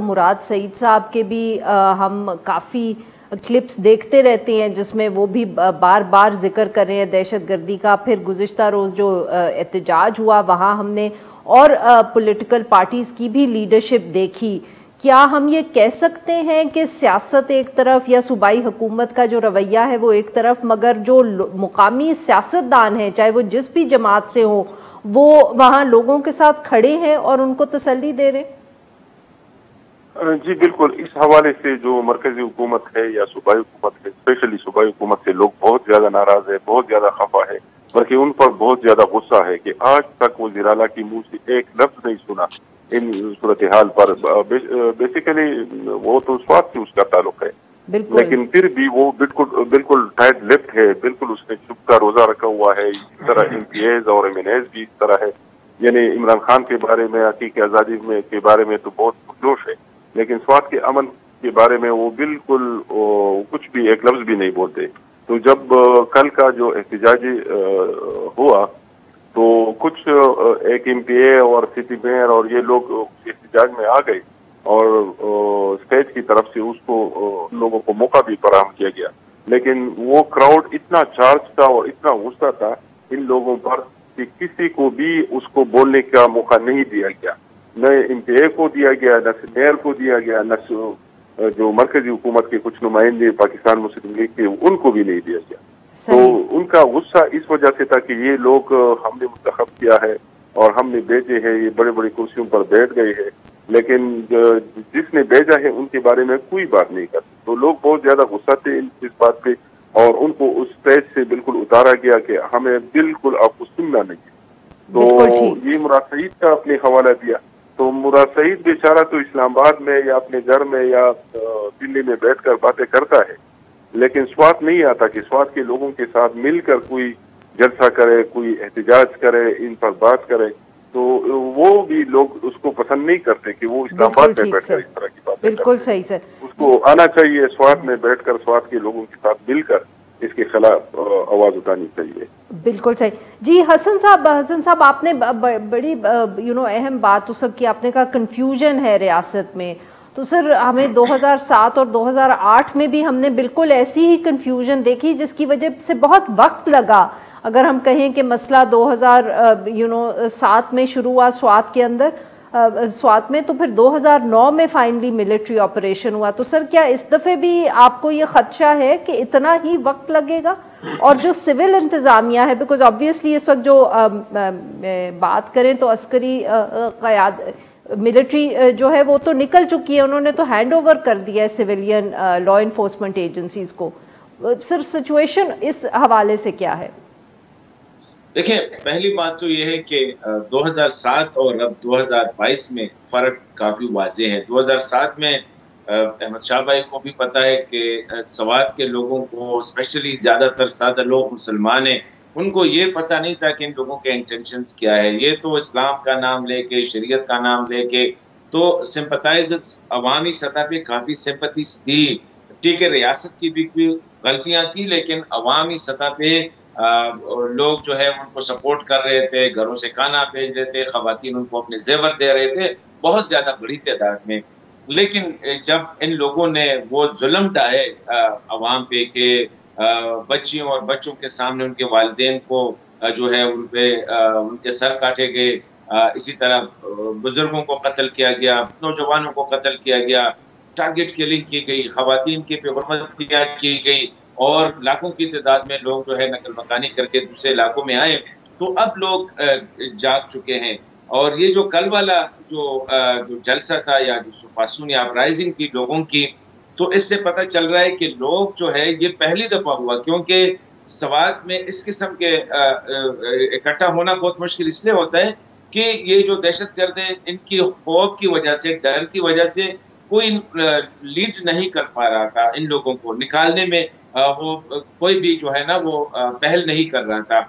مراد سعید صاحب کے بھی ہم کافی کلپس دیکھتے رہتے ہیں جس میں وہ بھی بار بار ذکر کر رہے ہیں دہشت گردی کا. پھر گزشتہ روز جو احتجاج ہوا وہاں ہم نے اور پولیٹیکل پارٹیز کی بھی لیڈرشپ دیکھی. کیا ہم یہ کہہ سکتے ہیں کہ سیاست ایک طرف یا صوبائی حکومت کا جو رویہ ہے وہ ایک طرف، مگر جو مقامی سیاستدان ہیں چاہے وہ جس بھی جماعت سے ہوں وہ وہاں لوگوں کے ساتھ کھڑے ہیں اور ان کو تسلی دے رہے ہیں؟ جی بالکل. اس حوالے سے جو مرکزی حکومت ہے یا صوبائی حکومت ہے، اسپیشلی صوبائی حکومت سے لوگ بہت زیادہ ناراض ہے، بہت زیادہ خفا ہے، بلکہ ان پر بہت زیادہ غصہ ہے کہ آج تک وزیر اعلیٰ کی منہ سے ایک لفظ نہیں سنا ان صورتحال پر. بیسیکلی وہ تو سوات سے اس کا تعلق ہے، لیکن پھر بھی وہ بالکل ٹائٹ لپٹ ہے، بالکل اس نے چپ کا روزہ رکھا ہوا ہے. اس طرح ایم پی ایز اور ایم این ایز بھی اس طرح ہے. یعنی عمران خان کے بارے میں، حقیقی آزادی کے بارے میں تو بہت پرجوش ہے، لیکن سوات کے امن کے بارے میں وہ بالکل کچھ بھی ایک لفظ بھی نہیں بولتے. تو جب کل کا جو احتجاجی ہوا تو کچھ ایک ایم پی اے اور سٹی میئر اور یہ لوگ احتجاج میں آ گئے اور اسٹیج کی طرف سے اس کو لوگوں کو موقع بھی فراہم کیا گیا، لیکن وہ کراؤڈ اتنا چارج تھا اور اتنا غصہ تھا ان لوگوں پر کہ کسی کو بھی اس کو بولنے کا موقع نہیں دیا گیا. نہ ایم پی اے کو دیا گیا، نہ میئر کو دیا گیا، نہ جو مرکزی حکومت کے کچھ نمائندے پاکستان مسلم لیگ کے ان کو بھی نہیں دیا گیا. تو ان کا غصہ اس وجہ سے تھا کہ یہ لوگ ہم نے منتخب کیا ہے اور ہم نے بھیجے ہیں، یہ بڑے بڑے کرسیوں پر بیٹھ گئے ہیں، لیکن جس نے بھیجا ہے ان کے بارے میں کوئی بات نہیں کرتے. تو لوگ بہت زیادہ غصہ تھے اس بات پہ اور ان کو اس اسٹیج سے بالکل اتارا گیا کہ ہمیں بالکل آپ کو سننا نہیں. تو یہ مراد سعید کا اپنے حوالہ دیا. تو مراد سعید بیچارہ تو اسلام آباد میں یا اپنے گھر میں یا دلی میں بیٹھ کر باتیں کرتا ہے، لیکن سوات نہیں آتا کہ سوات کے لوگوں کے ساتھ مل کر کوئی جلسہ کرے، کوئی احتجاج کرے، ان پر بات کرے. تو وہ بھی لوگ اس کو پسند نہیں کرتے کہ وہ اسلام آباد میں بیٹھ کر اس طرح کی باتیں بالکل صحیح سر. اس کو آنا چاہیے سوات میں بیٹھ کر سوات کے لوگوں کے ساتھ مل کر اس کے خلاف آواز اٹھانی چاہیے. بالکل صحیح. جی حسن صاحب آپ نے بڑی اہم بات اس وقت کی، آپ نے کہا کنفیوژن ہے ریاست میں. تو سر ہمیں 2007 اور 2008 میں بھی ہم نے بالکل ایسی ہی کنفیوژن دیکھی جس کی وجہ سے بہت وقت لگا. اگر ہم کہیں کہ مسئلہ 2007 میں شروع ہوا سوات کے اندر سوات میں، تو پھر 2009 میں فائنلی ملٹری آپریشن ہوا. تو سر کیا اس دفعہ بھی آپ کو یہ خدشہ ہے کہ اتنا ہی وقت لگے گا؟ اور جو سول انتظامیہ ہے، بیکاز آبویسلی اس وقت جو بات کریں تو عسکری ملٹری جو ہے وہ تو نکل چکی ہے، انہوں نے تو ہینڈ اوور کر دیا ہے سویلین لا انفورسمنٹ ایجنسیز کو. سر سچویشن اس حوالے سے کیا ہے؟ دیکھیں، پہلی بات تو یہ ہے کہ 2007 اور اب 2022 میں فرق کافی واضح ہے. 2007 میں احمد شاہ بھائی کو بھی پتا ہے کہ سوات کے لوگوں کو، اسپیشلی زیادہ تر سادہ لوگ مسلمان ہیں، ان کو یہ پتہ نہیں تھا کہ ان لوگوں کے انٹینشنز کیا ہے. یہ تو اسلام کا نام لے کے، شریعت کا نام لے کے تو سمپتائزرز عوامی سطح پہ کافی سمپتیز تھی. ٹھیک ہے، ریاست کی بھی غلطیاں تھیں، لیکن عوامی سطح پہ لوگ جو ہے ان کو سپورٹ کر رہے تھے، گھروں سے کھانا بھیج رہے تھے، خواتین ان کو اپنے زیور دے رہے تھے بہت زیادہ بڑی تعداد میں. لیکن جب ان لوگوں نے وہ ظلم ڈھائے عوام پہ کہ بچیوں اور بچوں کے سامنے ان کے والدین کو جو ہے ان پہ ان کے سر کاٹے گئے، اسی طرح بزرگوں کو قتل کیا گیا، نوجوانوں کو قتل کیا گیا، ٹارگٹ کلنگ کی گئی، خواتین کی بے حرمت کی گئی، اور لاکھوں کی تعداد میں لوگ جو ہے نقل مکانی کر کے دوسرے علاقوں میں آئے. تو اب لوگ جاگ چکے ہیں. اور یہ جو کل والا جو جلسہ تھا یا جو پاسون یا اپرائزنگ تھی لوگوں کی، تو اس سے پتہ چل رہا ہے کہ لوگ جو ہے یہ پہلی دفعہ ہوا، کیونکہ سوات میں اس قسم کے اکٹھا ہونا بہت مشکل اس لیے ہوتا ہے کہ یہ جو دہشت گرد ہیں ان کی خوف کی وجہ سے، ڈر کی وجہ سے کوئی لیڈ نہیں کر پا رہا تھا. ان لوگوں کو نکالنے میں وہ کوئی بھی جو ہے نا وہ پہل نہیں کر رہا تھا.